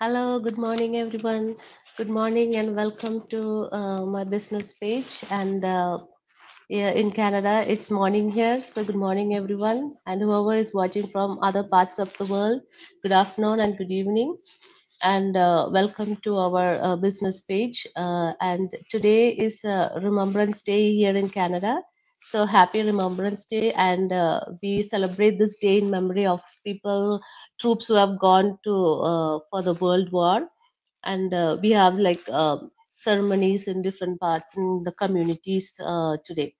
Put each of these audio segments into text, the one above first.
Hello, good morning, everyone. Good morning and welcome to my business page. And yeah, in Canada, it's morning here. So, good morning, everyone. And whoever is watching from other parts of the world, good afternoon and good evening. And welcome to our business page. And today is Remembrance Day here in Canada. So, happy Remembrance Day. And we celebrate this day in memory of people, troops who have gone to for the World War, and we have like ceremonies in different parts in the communities today.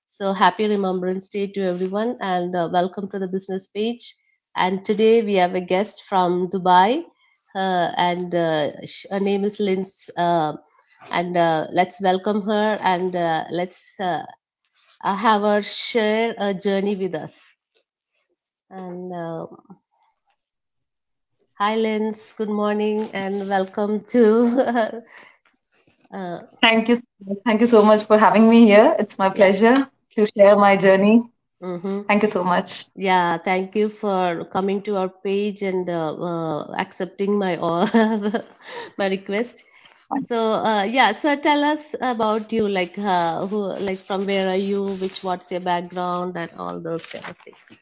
So happy Remembrance Day to everyone, and welcome to the business page. And today we have a guest from Dubai, and her name is Lince, and let's welcome her, and let's have her share a journey with us. And hi, Lince. Good morning, and welcome to. Thank you. Thank you so much for having me here. It's my Yeah. pleasure to share my journey. Mm-hmm. Thank you so much. Yeah, thank you for coming to our page and accepting my my request. So yeah, so tell us about you, like like from where are you, what's your background, and all those kind of things.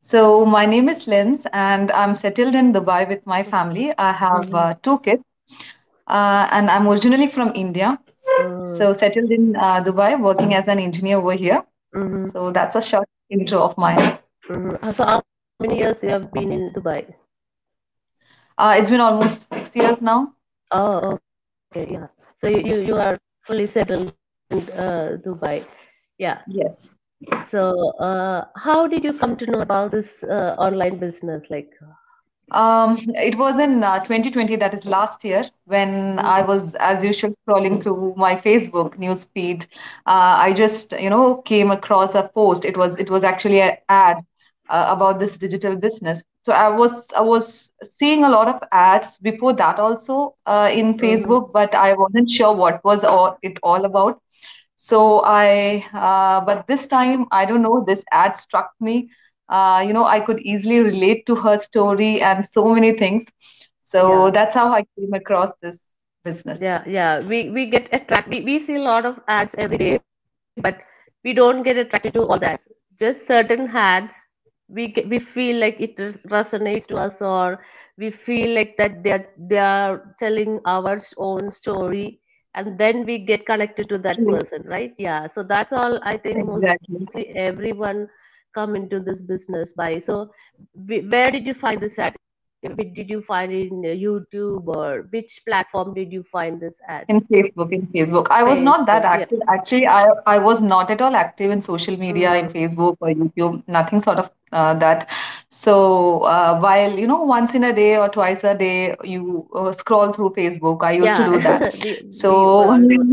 So, my name is Linz, and I'm settled in Dubai with my family. I have Mm-hmm. two kids, and I'm originally from India. So, settled in Dubai, working as an engineer over here. Mm-hmm. So, that's a short intro of mine. Mm-hmm. So how many years you have been in Dubai? It's been almost 6 years now. Oh, okay, yeah. So you are fully settled in Dubai. Yeah. Yes. So how did you come to know about this online business? Like, It was in 2020, that is last year, when I mm-hmm. was, as usual, scrolling through my Facebook news feed. I just, came across a post. It was actually an ad about this digital business. So I was seeing a lot of ads before that also in Mm-hmm. Facebook, but I wasn't sure what was it all about. So but this time, I don't know, this ad struck me. I could easily relate to her story and so many things. So Yeah, that's how I came across this business. yeah. We get attracted. We see a lot of ads every day, but we don't get attracted to all the ads. Just certain ads, we feel like it resonates to us, or we feel like that they are telling our own story, and then we get connected to that True. person, right? Yeah. So that's all. I think Exactly. mostly everyone come into this business by. So, where did you find this ad? Did you find it in YouTube, or which platform did you find this ad? In Facebook. I was not that Facebook. Yeah. active. Actually, I was not at all active in social media, in Mm, Facebook or YouTube, nothing sort of that. So while, once in a day or twice a day, you scroll through Facebook, I used to do that. yeah. we So all do.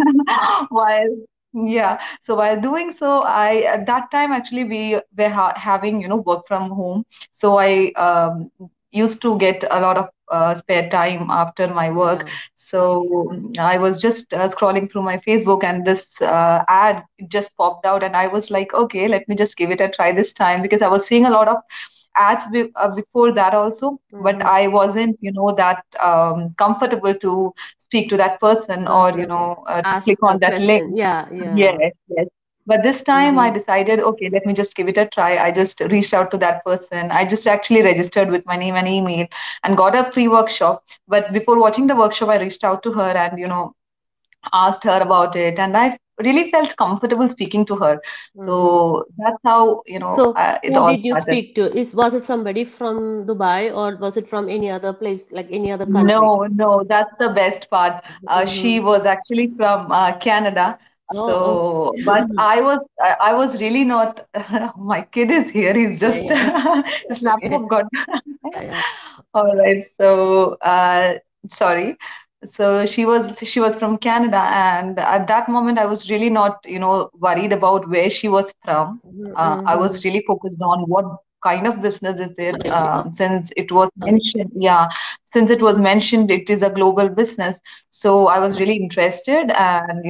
while yeah, so while doing so, I at that time actually we were having, work from home. So I used to get a lot of spare time after my work. Yeah. So I was just scrolling through my Facebook, and this ad just popped out, and I was like, okay, let me just give it a try this time, because I was seeing a lot of ads before that also, but Mm-hmm. I wasn't, that comfortable to speak to that person, or Person to ask click a on that link. question. Yeah, yeah. Yes, yes. But this time I Mm-hmm. decided, okay, let me just give it a try. I just reached out to that person. I just actually registered with my name and email and got a free workshop. But before watching the workshop, I reached out to her and, asked her about it. And I really felt comfortable speaking to her. Mm-hmm. So that's how, So, it who all did you started. speak to? Was it somebody from Dubai, or was it from any other place, like any other country? No, no, that's the best part. She Mm-hmm. was actually from Canada. Oh, So, but okay. I was really not. My kid is here. He's Yeah, just yeah. his Okay. laptop got. Yeah, yeah. All right. So, sorry. So she was from Canada, and at that moment, I was really not, worried about where she was from. I Mm-hmm. was really focused on what kind of business is it? Since it was Okay. mentioned, yeah, since it was mentioned, it is a global business. So I was really interested, and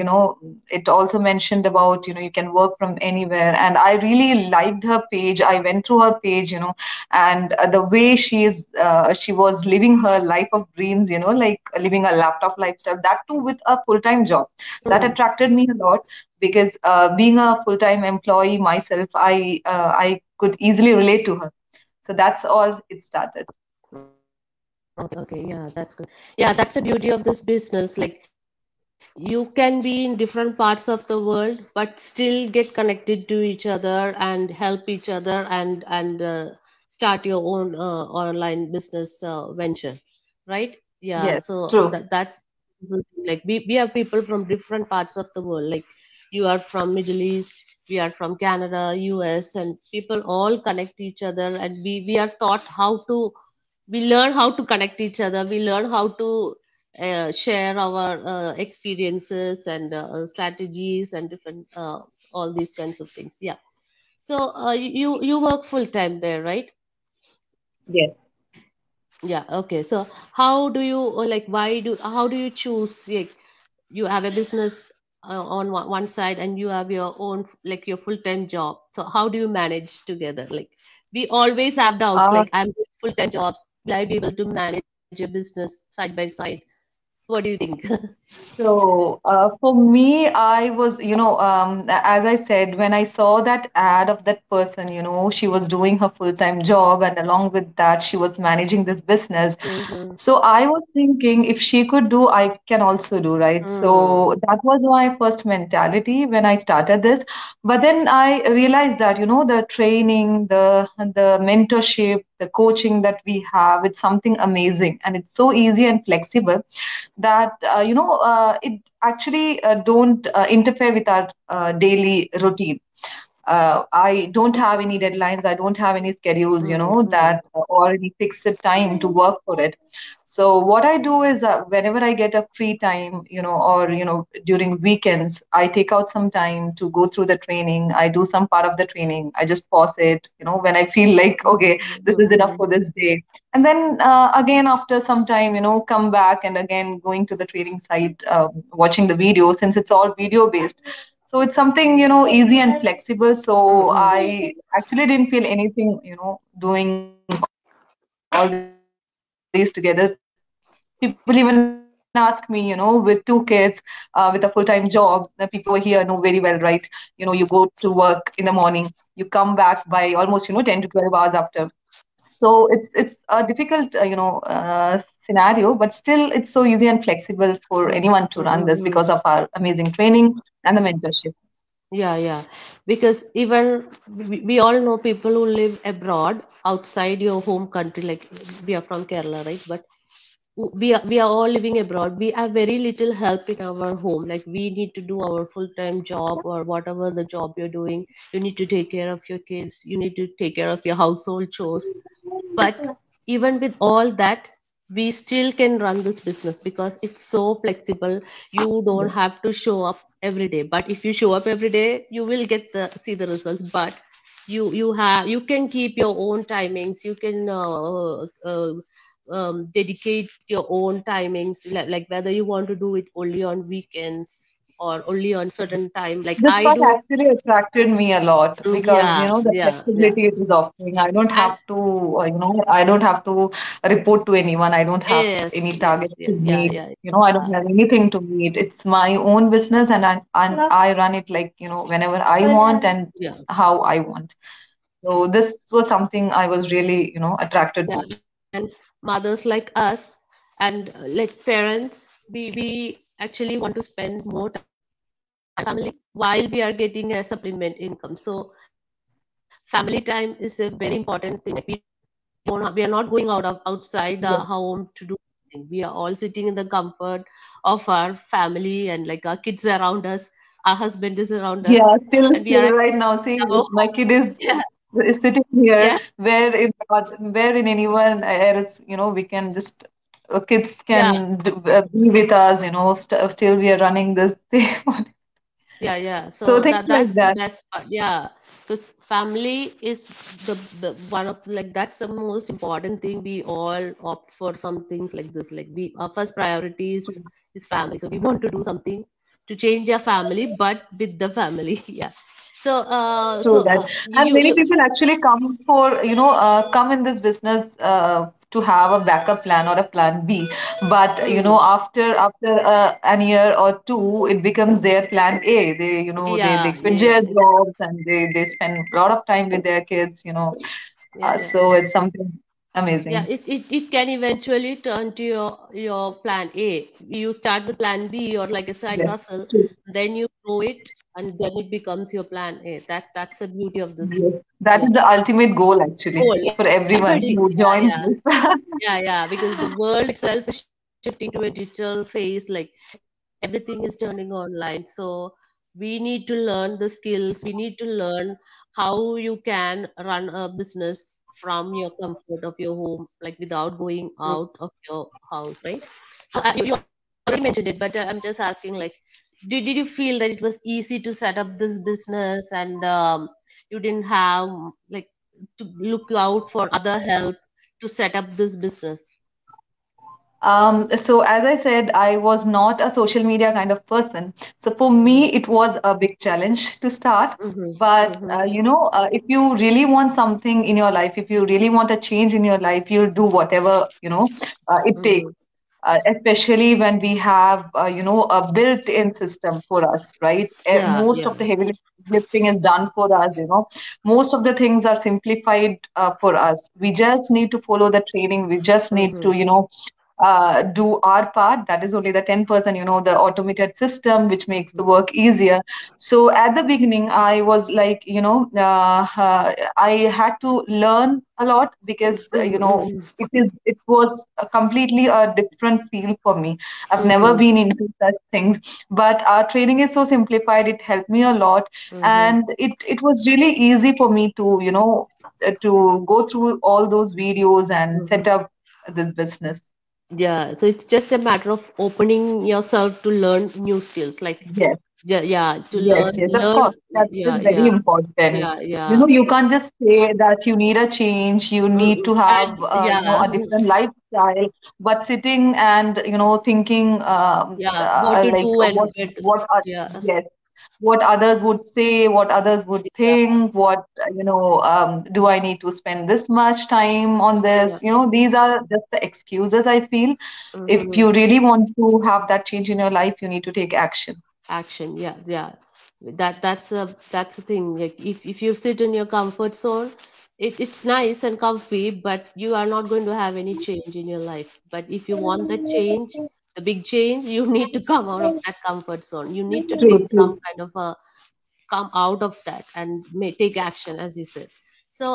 it also mentioned about you can work from anywhere, and I really liked her page. I went through her page, and the way she was living her life of dreams, like living a laptop lifestyle, that too with a full-time job. That Mm. attracted me a lot because being a full-time employee myself, I could easily relate to her. So that's all it started. Okay, yeah, that's good. Yeah, that's the beauty of this business. Like you can be in different parts of the world, but still get connected to each other and help each other and start your own online business venture, right? Yeah, Yes, so true. that's like we have people from different parts of the world. Like you are from Middle East, we are from Canada, US, and people all connect each other, and we are taught how to we learn how to connect each other, we learn how to share our experiences and strategies and different all these kinds of things. Yeah, so you work full time there, right? Yes. Yeah, okay. So how do you like why do how do you choose, like you have a business on one side and you have your own like your full-time job, so how do you manage together? Like we always have doubts, Uh, like I'm doing full-time jobs, will I be able to manage a business side by side? So what do you think? So, for me, I was, as I said, when I saw that ad of that person, she was doing her full-time job, and along with that, she was managing this business. Mm-hmm. So I was thinking if she could do, I can also do, right? Mm. So that was my first mentality when I started this. But then I realized that, the training, the mentorship, the coaching that we have, it's something amazing, and it's so easy and flexible that it actually don't interfere with our daily routine. I don't have any deadlines. I don't have any schedules, Mm-hmm. that or any fixed time to work for it. So what I do is whenever I get a free time, or during weekends, I take out some time to go through the training. I do some part of the training. I just pause it, when I feel like okay, this is enough Mm-hmm. for this day. And then again after some time, come back and again going to the training site, watching the video since it's all video based. So it's something, easy and flexible. So Mm-hmm. I actually didn't feel anything, doing all these together. People even ask me, with two kids, with a full-time job, the people over here know very well, right? You go to work in the morning, you come back by almost, 10 to 12 hours after. So it's a difficult, scenario, but still it's so easy and flexible for anyone to run this because of our Mm-hmm. amazing training and the mentorship. Yeah, yeah. Because even we all know people who live abroad outside your home country, like we are from Kerala, right? But we are all living abroad. We have very little help in our home. Like we need to do our full-time job or whatever the job you're doing. You need to take care of your kids. You need to take care of your household chores. But even with all that, we still can run this business because it's so flexible. You don't have to show up every day. But if you show up every day, you will get the see the results. But you can keep your own timings. You can dedicate your own timings, like whether you want to do it only on weekends or only on certain time, like This I part do. actually attracted me a lot because Yeah, the yeah, yeah. flexibility it is offering. I don't And have to, I don't have to report to anyone. I don't have yes, any yes, targets to yeah, yeah, meet. yeah, I don't have anything to meet. It's my own business, and I run it like whenever I want and yeah, how I want. So this was something I was really attracted yeah. to. And mothers like us and like parents, we actually want to spend more time with our family while we are getting a supplement income. So family time is a very important thing. Like we are not going outside the Yes. home to do anything. We are all sitting in the comfort of our family and like our kids around us, our husband is around us, Yeah, and we are still right actually now. See, our my home. kid is sitting here, Yeah, where in anyone else, we can just kids yeah, can be with us, still we are running this thing. Yeah. So So things like that's the that. best part. Yeah, because family is the one of, like, that's the most important thing. We all opt for some things like this. Like, we, our first priority is family. So we want to do something to change our family, but with the family. Yeah. So True that. And many you people actually come for, come in this business to have a backup plan or a plan B. But, hmm, after an year or two, it becomes their plan A. They yeah, quit yeah, their jobs and they spend a lot of time with their kids. yeah. So it's something Yeah, amazing. it can eventually turn to your plan A. You start with plan B or like a side Yes. hustle, True. then you grow it, and then it becomes your plan A. That's the beauty of this Yes. business. That Yeah. is the ultimate goal actually Goal. Yeah. for everyone Everybody. who joins Yeah, this. yeah. Because the world itself is shifting to a digital phase. Like, everything is turning online. So we need to learn the skills. We need to learn how you can run a business from your comfort of your home, like without going out of your house, right? So you already mentioned it, but I'm just asking, like, did you feel that it was easy to set up this business, and you didn't have, like, to look out for other help to set up this business? So as I said, I was not a social media kind of person. So for me, it was a big challenge to start. Mm-hmm. But Mm-hmm. if you really want something in your life, if you really want a change in your life, you'll do whatever it takes. Mm-hmm. Especially when we have a built-in system for us, right? Yeah, Most yeah. of the heavy lifting is done for us. Most of the things are simplified for us. We just need to follow the training. We just need Mm-hmm. to do our part. That is only the 10%, the automated system, which makes the work easier. So at the beginning, I was like, I had to learn a lot because, Mm-hmm. it was a completely a different field for me. I've never Mm-hmm. been into such things, but our training is so simplified. It helped me a lot, Mm-hmm. and it was really easy for me to, to go through all those videos and Mm-hmm. set up this business. Yeah, so it's just a matter of opening yourself to learn new skills. Like, Yes, yeah, to yes, yes, of learn. course. That is Yeah, very yeah, important. yeah, yeah. You can't just say that you need a change, you need Mm-mm. to And have, yeah, a different lifestyle, but sitting and, thinking, yeah, what to like do and where to, what are, yeah, yes, what others would say, what others would yeah, think, do I need to spend this much time on yeah. this? These are just the excuses I feel. If Mm-hmm. you really want to have that change in your life, you need to take action. Action, yeah, yeah. That's the thing. Like, if you sit in your comfort zone, it's nice and comfy, but you are not going to have any change in your life. But if you want the change, the big change, you need to come out of that comfort zone. You need to take True, some true, kind of a, come out of that and take action, as you said. So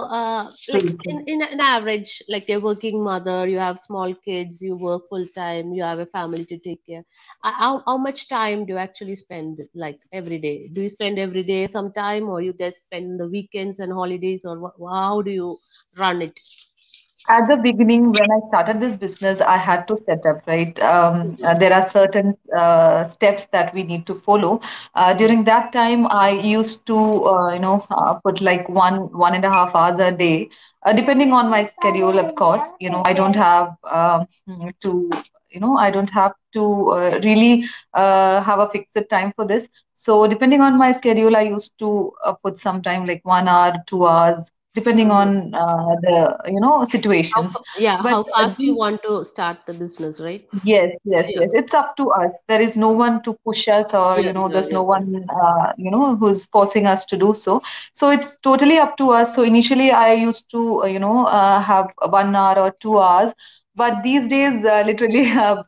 like, true, true. in an average, like, a working mother, you have small kids, you work full time, you have a family to take care. How much time do you actually spend, like, every day? Do you spend every day some time, or you just spend the weekends and holidays, or how do you run it? At the beginning, when I started this business, I had to set up, right? There are certain steps that we need to follow. Mhm. During that time, I used to, put like 1.5 hours a day, depending on my schedule, of course. I don't have to, I don't have to really have a fixed time for this. So depending on my schedule, I used to put some time, like 1 hour, 2 hours, depending Mhm. on the situations. Yeah, But how fast you want to start the business, right? yes, yes, Yeah, yes, it's up to us. There is no one to push us, or yeah, yeah, there's yeah. no one who's forcing us to do so. So it's totally up to us. So initially I used to have 1 hour or 2 hours, but these days literally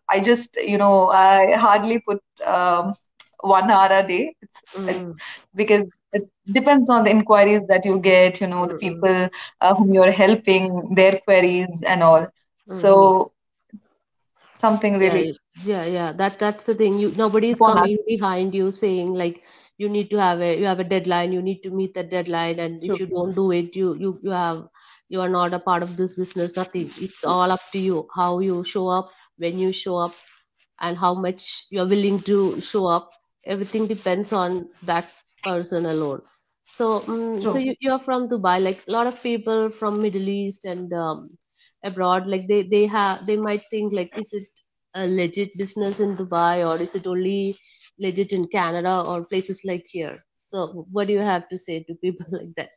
I just I hardly put 1 hour a day. It's Mm-hmm. because it depends on the inquiries that you get, the Mm-hmm. people whom you're helping, their queries and all. Mm-hmm. So something Yeah, really yeah. That's the thing. Nobody is upon us. coming behind you saying, like, you need to have a, you have a deadline. You need to meet that deadline, and if True, you don't do it, you are not a part of this business. Nothing. It's all up to you. How you show up, when you show up, and how much you are willing to show up. everything depends on that person alone. So, so True. you're from Dubai. Like a lot of people from Middle East and abroad, like they might think like, is it a legit business in Dubai, or is it only legit in Canada or places like here? So, what do you have to say to people like that?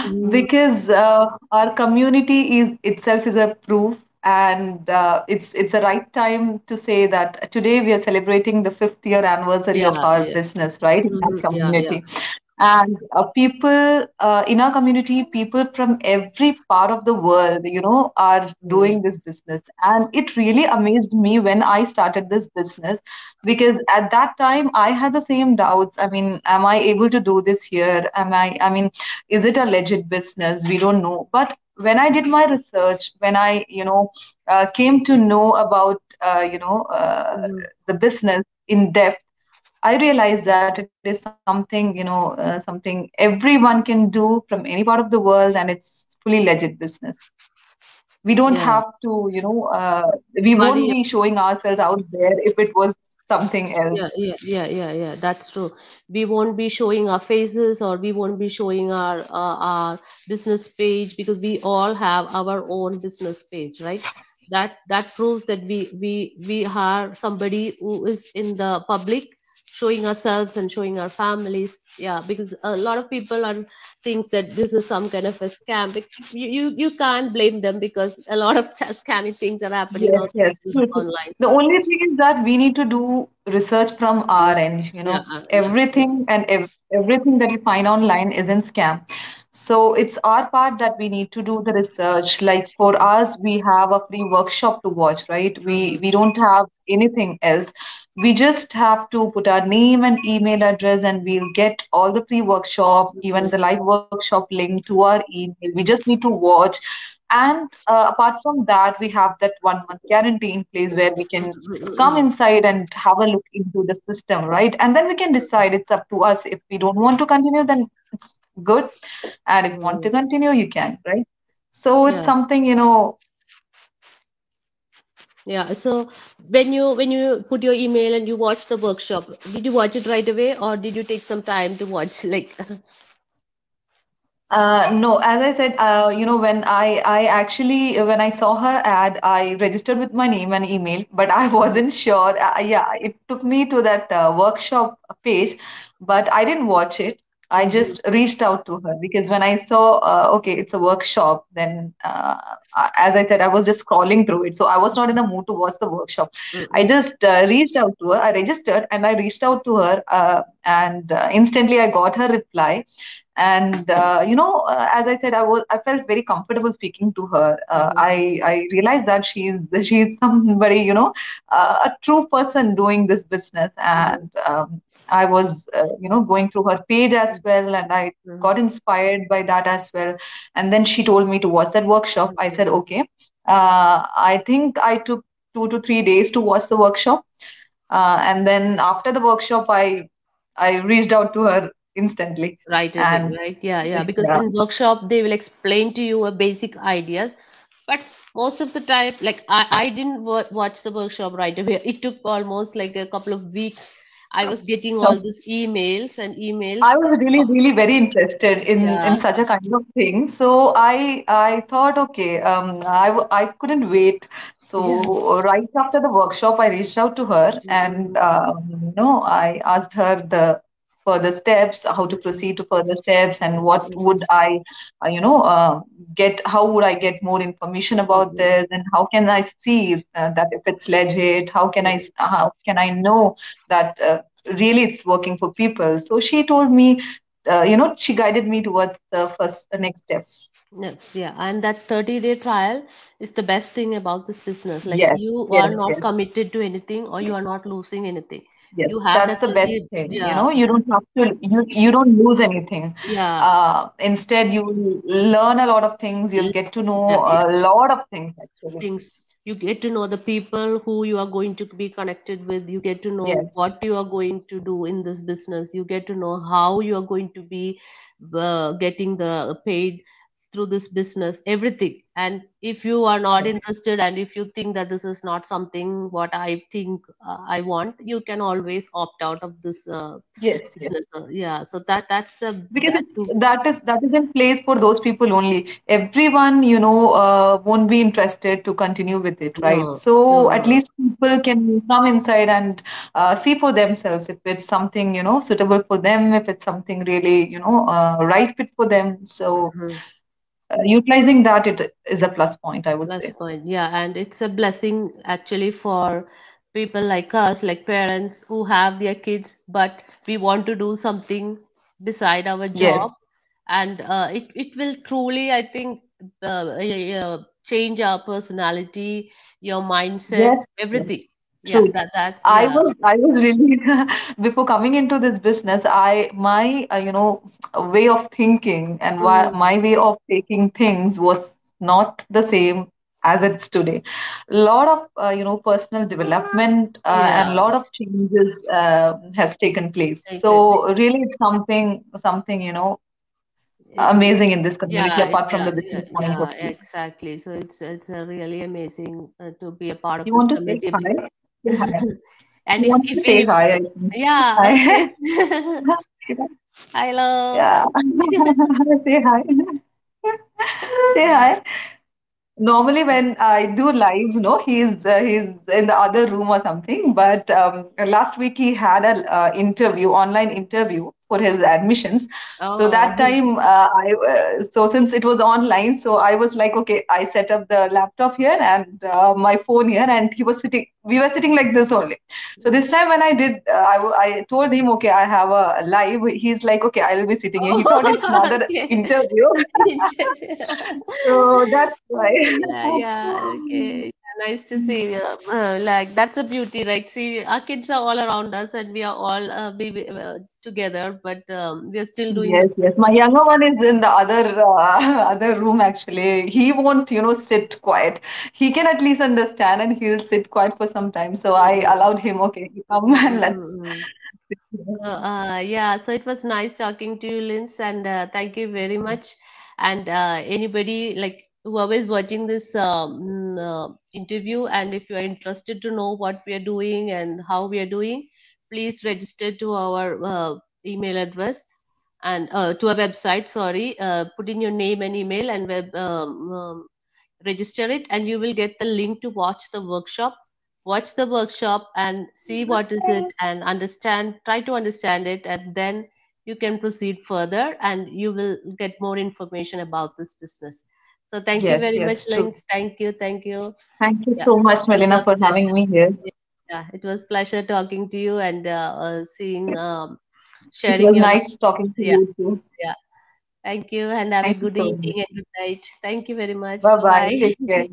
Mhm. Because our community is itself is a proof, and it's the right time to say that today we are celebrating the 5th year anniversary of Yeah, our yeah, business, right, in our yeah, yeah. community. And people in our community, people from every part of the world, are Mm, doing this business. And it really amazed me when I started this business, because at that time I had the same doubts. I mean, am I able to do this here? I mean, is it a legit business? We don't know. But when I did my research, when I, came to know about, mhm. the business in depth, I realized that it is something, something everyone can do from any part of the world, and it's fully legit business. We don't have Yeah. to, we won't Worry. be showing ourselves out there if it was something Yeah, else. yeah, yeah, yeah, yeah. That's true. We won't be showing our faces, or we won't be showing our business page, because we all have our own business page, right? That proves that we are somebody who is in the public, showing ourselves and showing our families. Yeah, because a lot of people are thinks that this is some kind of a scam. You can't blame them, because a lot of scammy things are happening Yes, out yes. True, true. online. The only thing is that we need to do research from our Yes. end, Yeah, yeah, yeah. everything and everything that you find online isn't scam. So it's our part that we need to do the research. Like for us, we have a free workshop to watch, right? We Mhm. we don't have anything else. We just have to put our name and email address, and we'll get all the free workshop, even Mhm. the live workshop link to our email. We just need to watch. And apart from that, we have that 1 month guarantee in place where we can come Mhm. inside and have a look into the system, right? And then we can decide. It's up to us. If we don't want to continue, then it's good. And if you want to Mhm. continue, you can, right? So it's Yeah, something, yeah. So when you put your email and you watch the workshop, did you watch it right away, or did you take some time to watch? Like, No, as I said, when I actually, when I saw her ad, I registered with my name and email, but I Mhm. wasn't sure. Yeah, it took me to that workshop page, but I didn't watch it. I Mhm. just reached out to her because when I saw, okay, it's a workshop, then as I said, I was just scrolling through it. So I was not in a mood to watch the workshop. I Mhm. just reached out to her. I registered and I reached out to her, and instantly I got her reply. And as I said, I felt very comfortable speaking to her. Mhm. I realized that she's somebody, a true person doing this business. Mhm. And I was going through her page as well, and I Mhm. got inspired by that as well. And then she told me to watch that workshop. I said okay. I think I took 2 to 3 days to watch the workshop, and then after the workshop, I reached out to her instantly. Right away, And right? Yeah, yeah. Because yeah, in workshop they will explain to you a basic ideas, but most of the time, like I didn't watch the workshop right away. It took almost like a couple of weeks. I was getting so all these emails and I emails. was really, really very interested in Yeah. such a kind of thing. So I thought, okay, I couldn't wait. Yeah. So right after the workshop, I reached out to her, and Mm-mm. I asked her the further steps, how to proceed to further steps, and what would I, get, how would I get more information about this, and how can I see that if it's legit? How can I know that really it's working for people? So she told me, she guided me towards the next steps. Yeah, yeah, and that 30-day trial is the best thing about this business. Like, Yes, you are yes, not yes. committed to anything, or you are not losing anything. Yes, You have that's that the best 30, thing. yeah, You don't have to, you don't lose anything. yeah, Instead, you learn a lot of things. You'll l- get to know yeah, yeah, a lot of things, actually. things. You get to know the people who you are going to be connected with. You get to know Yes, what you are going to do in this business. You get to know how you are going to be getting the paid. through this business, everything. And if you are not Yes, interested, and if you think that this is not something what I think I want, you can always opt out of this yes, yes. business. Yeah, so that's the Because that too. that is in place for those people only. Everyone, won't be interested to continue with it, right? No, So no, at no. least people can come inside and see for themselves if it's something, suitable for them, if it's something really, right fit for them. So Mhm. utilizing that, it is a plus point, I would Plus say. point, yeah, and it's a blessing actually for people like us, like parents who have their kids, but we want to do something beside our Yes, job, and it will truly, I think, change our personality, your mindset, yes, yes. everything. Yeah, True. that's I yeah. was I was really before coming into this business, I my way of thinking and Mm, my way of taking things was not the same as it's today. A lot of personal development and a yeah, lot of changes has taken place. taken. So really, it's something It, amazing in this community yeah, apart from yeah, the yeah, business point of yeah, view. exactly. So it's really amazing to be a part of You this want to say community. hi? Say hi. And You if want to if say we, hi? I think. yeah, Hi. okay. Hello. Yeah. Say hi. Say hi. Normally, when I do lives, no, he's in the other room or something. But last week he had a interview, online interview for his admissions. So Oh, that time, so since it was online, so I was like, okay, I set up the laptop here and my phone here, and he was sitting. We were sitting like this only. So this time when I did, I told him, okay, I have a live. He's like, okay, I will be sitting here. He thought it's another okay. interview. So that's why. Yeah, yeah, okay. Yeah, nice to see. Like that's a beauty, right? See, our kids are all around us, and we are all together, but we are still doing the Yes, yes. My business. younger one is in the other other room actually. He won't, sit quiet. He can at least understand and he'll sit quiet for some time. So I Mm, allowed him, okay, you come mm, and mm, let's mm, mm. sit here. Yeah, so it was nice talking to you, Linz, and thank you very much. And anybody, like whoever is watching this interview, and if you are interested to know what we are doing and how we are doing, please register to our email address and to our website. Sorry, put in your name and email and register it, and you will get the link to watch the workshop and see what is it and understand, try to understand it, and then you can proceed further and you will get more information about this business. So thank you Yes, very much, yes, true. Links. Thank you. Thank you Yeah, so much, it was Melina, a for having pleasure. me here. Yeah, it was pleasure talking to you and seeing It sharing was your knowledge. nice talking to Yeah, you too. yeah. Thank you and have a Thank you good so much. evening and good night. Thank you very much. Bye Bye bye. bye. Take care.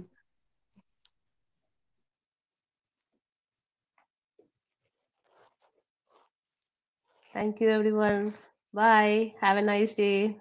Thank you, everyone. Bye. Have a nice day.